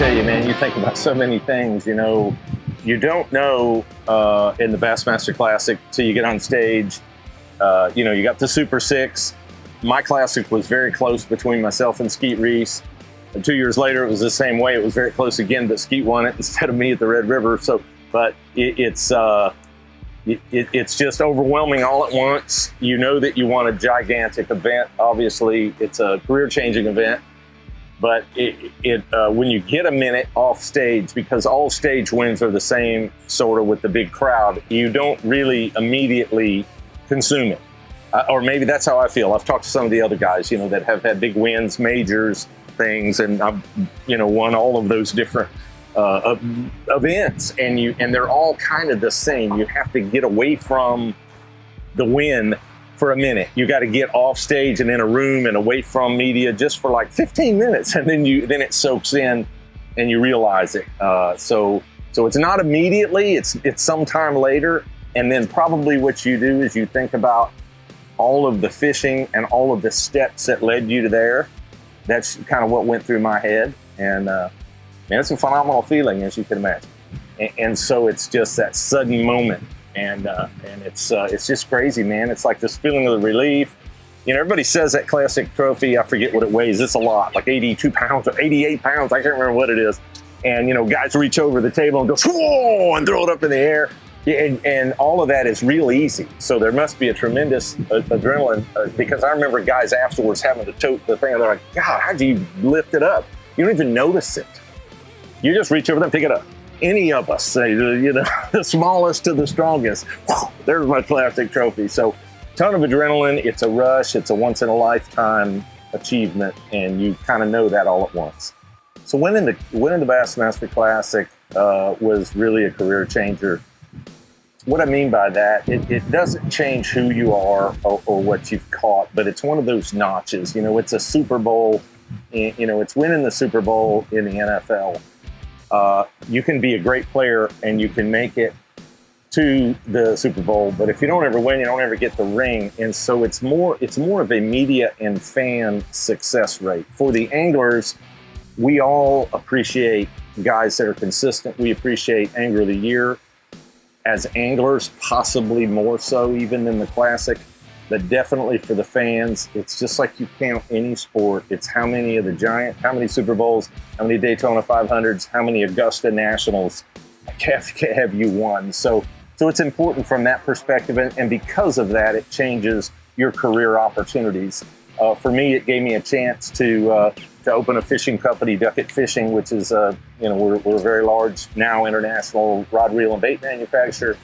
tell you, man, you think about so many things, you know. You don't know in the Bassmaster Classic till you get on stage. You know, you got the Super Six. My Classic was very close between myself and Skeet Reese. And 2 years later, it was the same way. It was very close again, but Skeet won it instead of me at the Red River. So, but it's just overwhelming all at once. You know that you want a gigantic event. Obviously, it's a career-changing event. But when you get a minute off stage, because all stage wins are the same sort of with the big crowd, you don't really immediately consume it. Or maybe that's how I feel. I've talked to some of the other guys, you know, that have had big wins, majors, things, and I've, you know, won all of those different events, and they're all kind of the same. You have to get away from the win for a minute. You got to get off stage and in a room and away from media just for like 15 minutes, and then it soaks in and you realize it. So it's not immediately, it's sometime later. And then probably what you do is you think about all of the fishing and all of the steps that led you to there. That's kind of what went through my head. And man, it's a phenomenal feeling, as you can imagine. And so it's just that sudden moment. And it's just crazy, man. It's like this feeling of relief. You know, everybody says that classic trophy, I forget what it weighs. It's a lot, like 82 pounds or 88 pounds. I can't remember what it is. And, you know, guys reach over the table and go, whoa, and throw it up in the air. And all of that is real easy. So there must be a tremendous adrenaline because I remember guys afterwards having to tote the thing. And they're like, God, how do you lift it up? You don't even notice it. You just reach over there and pick it up. Any of us, say, you know, the smallest to the strongest. Whew, there's my classic trophy. So, ton of adrenaline. It's a rush. It's a once in a lifetime achievement, and you kind of know that all at once. So, winning the Bassmaster Classic was really a career changer. What I mean by that, it doesn't change who you are or what you've caught, but it's one of those notches. You know, it's a Super Bowl. You know, it's winning the Super Bowl in the NFL. You can be a great player and you can make it to the Super Bowl, but if you don't ever win, you don't ever get the ring. And so it's more of a media and fan success rate. For the anglers, we all appreciate guys that are consistent. We appreciate Angler of the Year as anglers, possibly more so even than the Classic. But definitely for the fans, it's just like you count any sport. It's how many of the how many Super Bowls, how many Daytona 500s, how many Augusta Nationals have you won. So it's important from that perspective. And because of that, it changes your career opportunities. For me, it gave me a chance to open a fishing company, Duckett Fishing, which is, you know, we're a very large now international rod, reel, and bait manufacturer.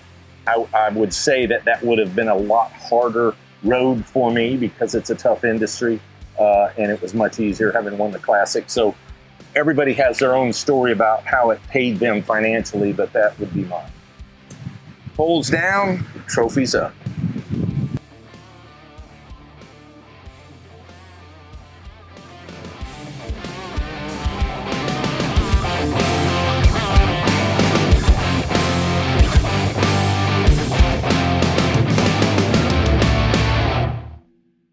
I would say that would have been a lot harder road for me because it's a tough industry, and it was much easier having won the Classic. So everybody has their own story about how it paid them financially, but that would be mine. Poles down, trophies up.